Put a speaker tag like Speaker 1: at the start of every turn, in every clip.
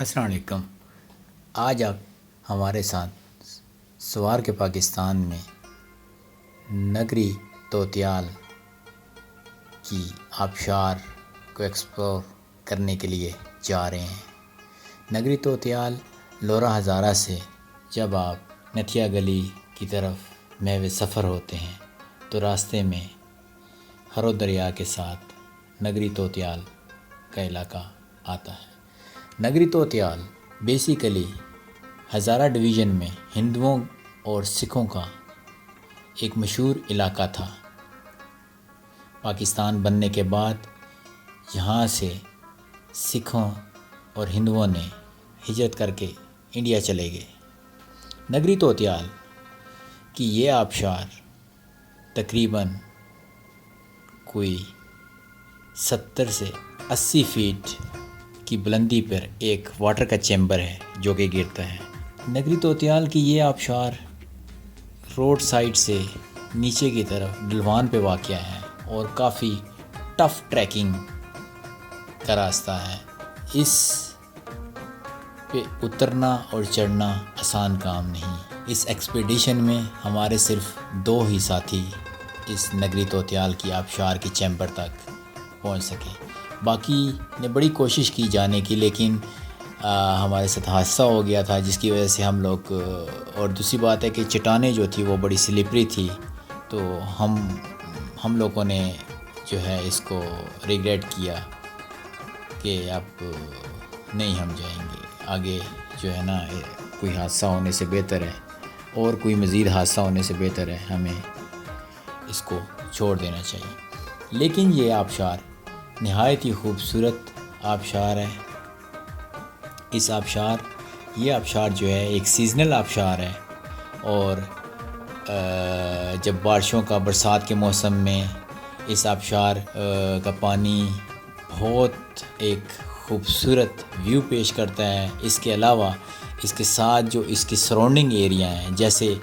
Speaker 1: السلام علیکم۔ آج آپ ہمارے ساتھ سوار کے پاکستان میں نگری توتیال کی آبشار کو ایکسپلور کرنے کے لیے جا رہے ہیں۔ نگری توتیال لورا ہزارہ سے جب آپ نتھیا گلی کی طرف محو سفر ہوتے ہیں تو راستے میں ہرو دریا کے ساتھ نگری توتیال کا علاقہ آتا ہے۔ نگری توتیال بیسیکلی ہزارہ ڈویژن میں ہندوؤں اور سکھوں کا ایک مشہور علاقہ تھا۔ پاکستان بننے کے بعد یہاں سے سکھوں اور ہندوؤں نے ہجرت کر کے انڈیا چلے گئے۔ نگری توتیال کی یہ آبشار تقریباً کوئی 70 سے 80 فیٹ کی بلندی پر ایک واٹر کا چیمبر ہے جو کہ گرتا ہے۔ نگری توتیال کی یہ آبشار روڈ سائڈ سے نیچے کی طرف ڈلوان پہ واقع ہے اور کافی ٹف ٹریکنگ کا راستہ ہے۔ اس پہ اترنا اور چڑھنا آسان کام نہیں۔ اس ایکسپیڈیشن میں ہمارے صرف 2 ہی ساتھی اس نگری توتیال کی آبشار کی چیمبر تک پہنچ سکے۔ باقی نے بڑی کوشش کی جانے کی، لیکن ہمارے ساتھ حادثہ ہو گیا تھا جس کی وجہ سے ہم لوگ، اور دوسری بات ہے کہ چٹانیں جو تھی وہ بڑی سلپری تھی، تو ہم لوگوں نے جو ہے اس کو ریگریٹ کیا کہ اب نہیں ہم جائیں گے آگے، جو ہے نا کوئی حادثہ ہونے سے بہتر ہے، اور کوئی مزید حادثہ ہونے سے بہتر ہے ہمیں اس کو چھوڑ دینا چاہیے۔ لیکن یہ آبشار نہایت ہی خوبصورت آبشار ہے۔ یہ آبشار جو ہے ایک سیزنل آبشار ہے، اور جب بارشوں کا، برسات کے موسم میں اس آبشار کا پانی بہت ایک خوبصورت ویو پیش کرتا ہے۔ اس کے علاوہ اس کے ساتھ جو اس کی سراؤنڈنگ ایریا ہیں، جیسے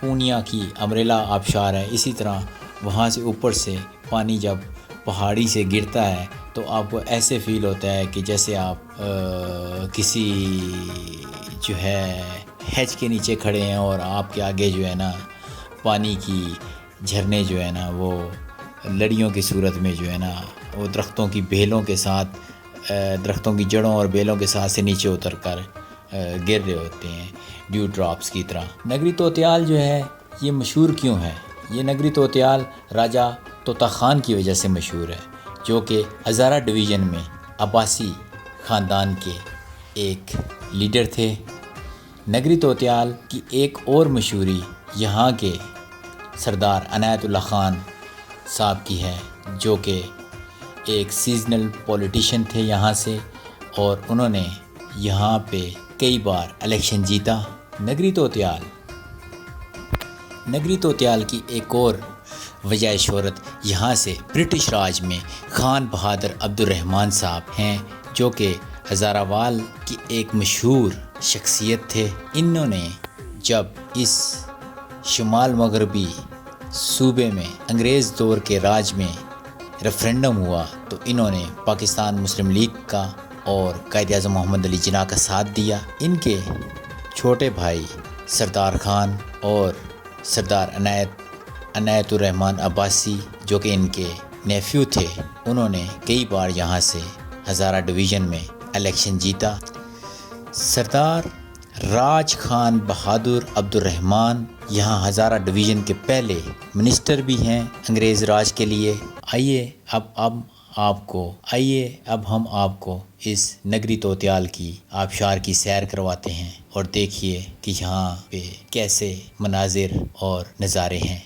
Speaker 1: پونیا کی امبریلا آبشار ہے، اسی طرح وہاں سے اوپر سے پانی جب پہاڑی سے گرتا ہے تو آپ کو ایسے فیل ہوتا ہے کہ جیسے آپ کسی جو ہے ہیج کے نیچے کھڑے ہیں اور آپ کے آگے جو ہے نا پانی کی جھرنے جو ہے نا وہ لڑیوں کی صورت میں جو ہے نا وہ درختوں کی بیلوں کے ساتھ، درختوں کی جڑوں اور بیلوں کے ساتھ سے نیچے اتر کر گر رہے ہوتے ہیں ڈیو ڈراپس کی طرح۔ نگری توتیال جو ہے یہ مشہور کیوں ہے؟ یہ نگری توتیال راجہ طوطا خان کی وجہ سے مشہور ہے، جو کہ ہزارہ ڈویژن میں عباسی خاندان کے ایک لیڈر تھے۔ نگری توتیال کی ایک اور مشہوری یہاں کے سردار عنایت اللہ خان صاحب کی ہے، جو کہ ایک سیزنل پولیٹیشین تھے یہاں سے، اور انہوں نے یہاں پہ کئی بار الیکشن جیتا۔ نگری توتیال کی ایک اور وجہ شہرت یہاں سے برٹش راج میں خان بہادر عبد الرحمن صاحب ہیں، جو کہ ہزارہ وال کی ایک مشہور شخصیت تھے۔ انہوں نے جب اس شمال مغربی صوبے میں انگریز دور کے راج میں ریفرینڈم ہوا تو انہوں نے پاکستان مسلم لیگ کا اور قائد اعظم محمد علی جناح کا ساتھ دیا۔ ان کے چھوٹے بھائی سردار خان اور سردار عنایت الرحمن عباسی، جو کہ ان کے نیفیو تھے، انہوں نے کئی بار یہاں سے ہزارہ ڈویژن میں الیکشن جیتا۔ سردار راج خان بہادر عبد الرحمن یہاں ہزارہ ڈویژن کے پہلے منسٹر بھی ہیں انگریز راج کے لیے۔ آئیے اب ہم آپ کو اس نگری توتیال کی آبشار کی سیر کرواتے ہیں اور دیکھیے کہ یہاں پہ کیسے مناظر اور نظارے ہیں۔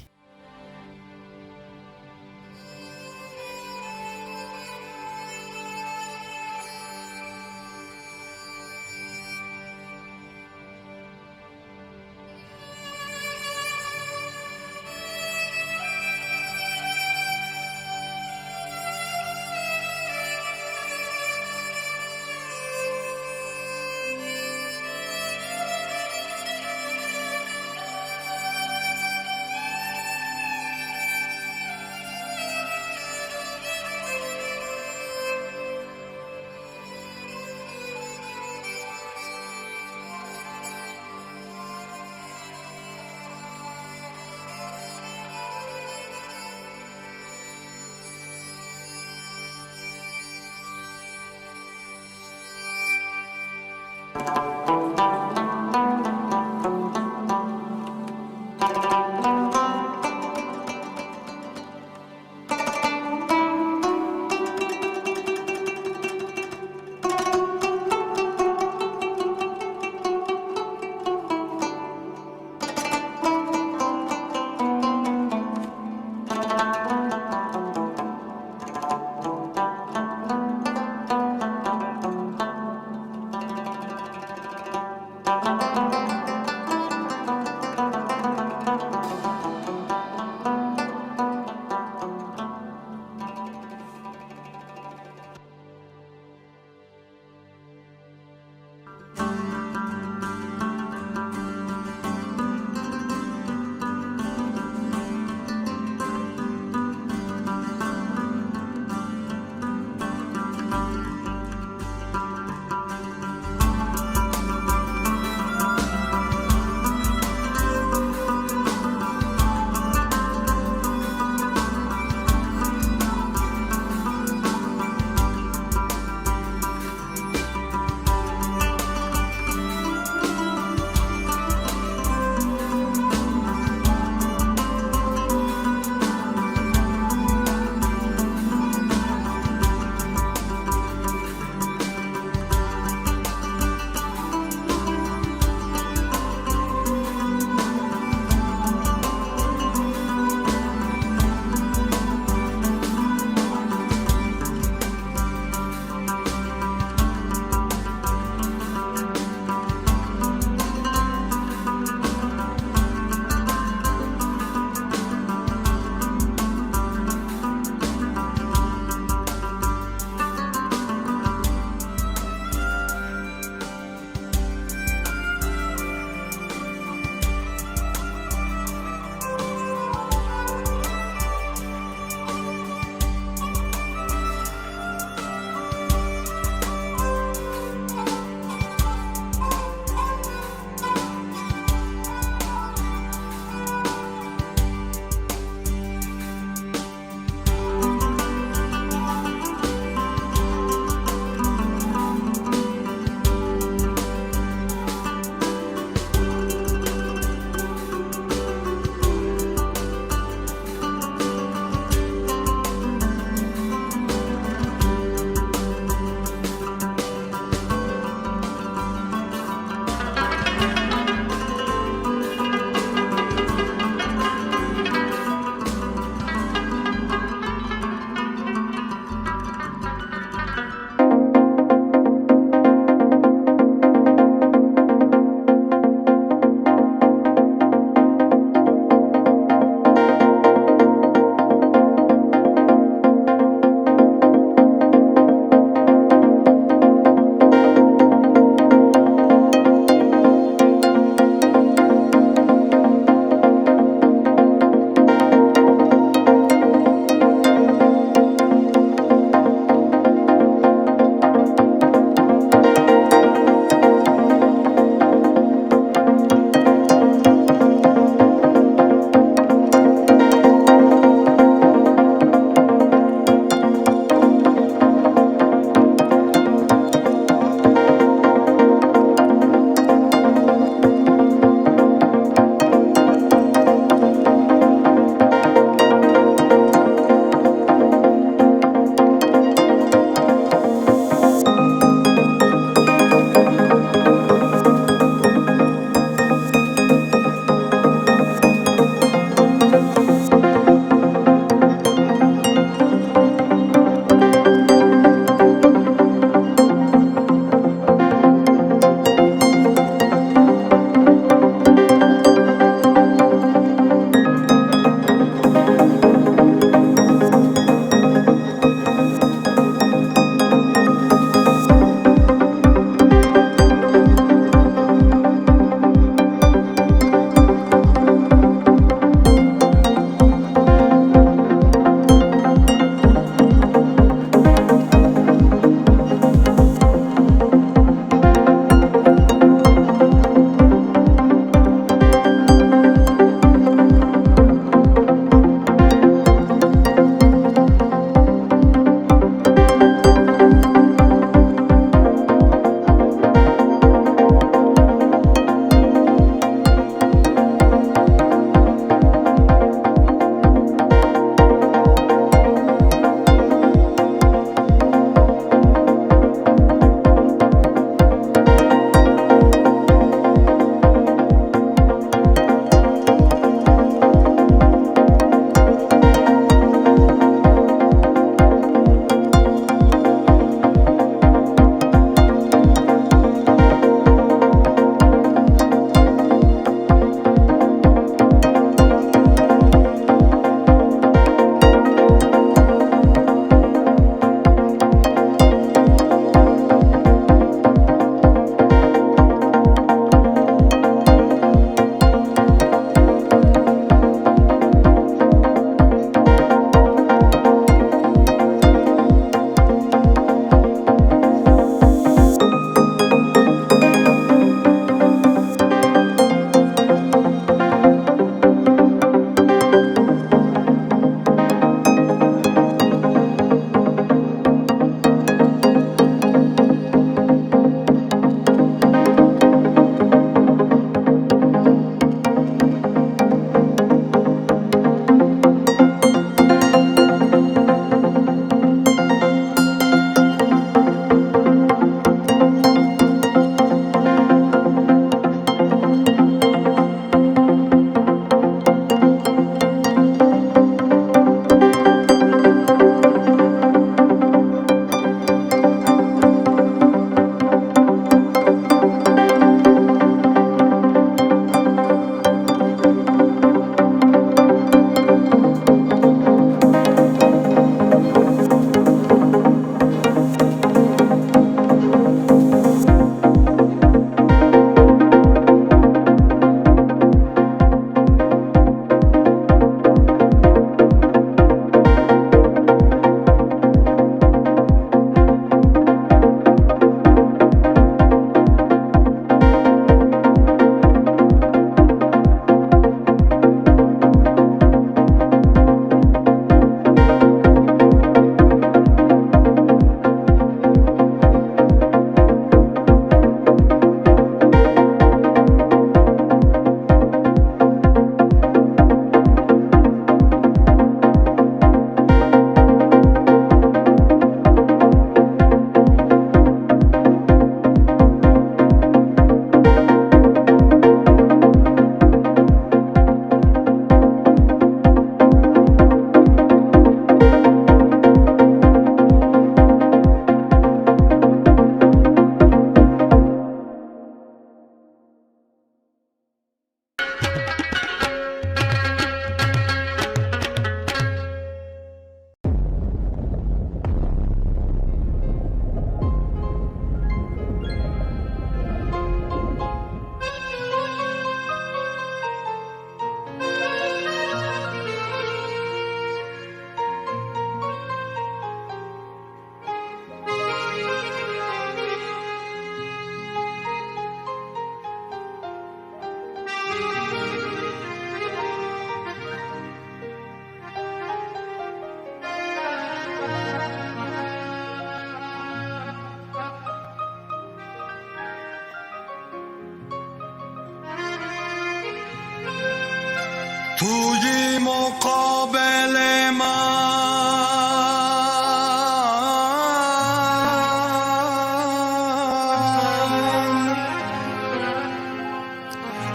Speaker 2: توی مقابل من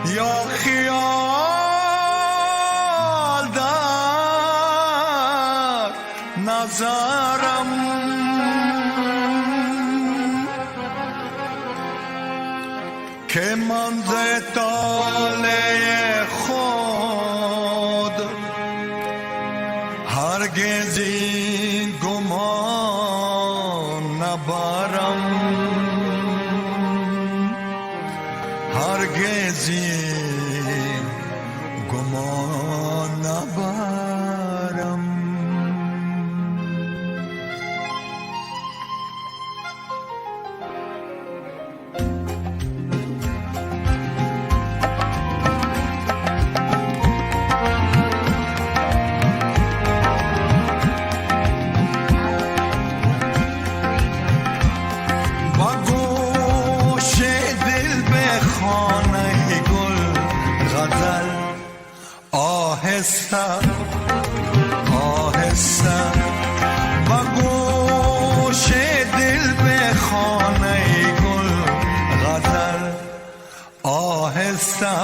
Speaker 2: یا خیال در نظرم که من ز طالع خود هرگز این گمان نبرم، هرگز این گمان نبرم. آهسته آهسته و گوش دل به خانه گل غزل، آهسته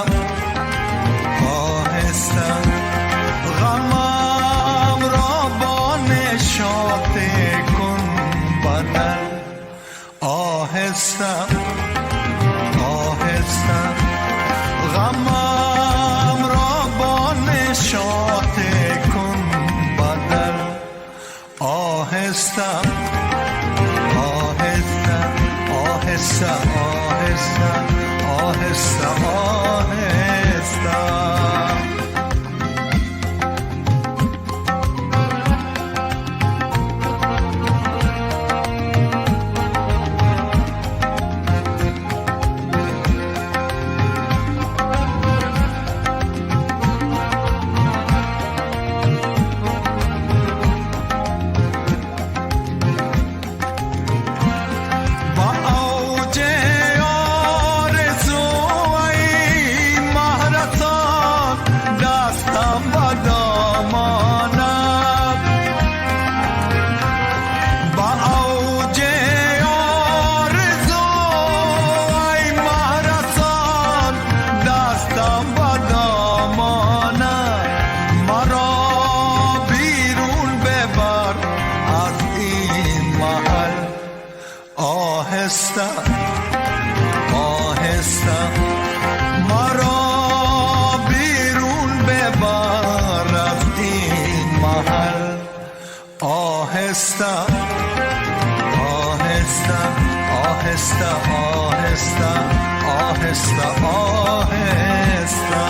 Speaker 2: آهسته غمم را با نشاط کن بدل، آهسته آهسته غمم را با نشاط کن بدل، آهسته آهسته آهسته آهسته آهسته آهسته. آهسته آهسته مرا بیرون ببر از این محل، آهسته آهسته آهسته آهسته آهسته آهسته.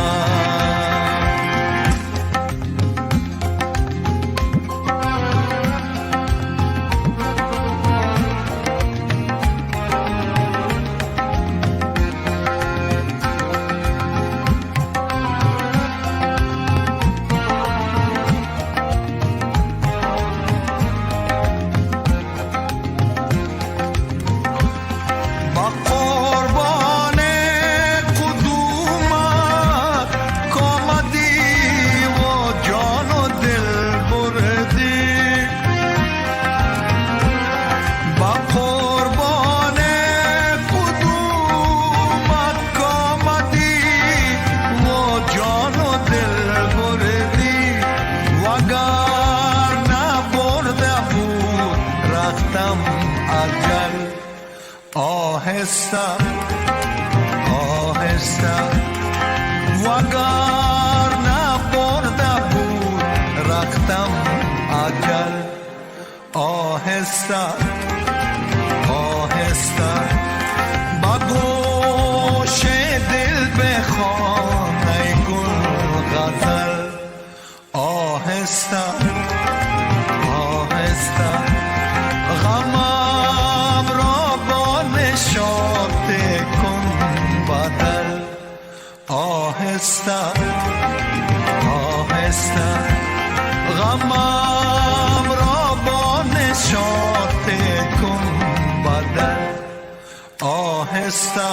Speaker 2: آهسته آهسته وگر نبرده بود رختم اجل، آهسته آهسته با گوش دل بخوان ای گل غزل، آهسته آهسته غمم را با نشاط کن بدل، آهسته آهسته غمم را با نشاط کن بدل، آهسته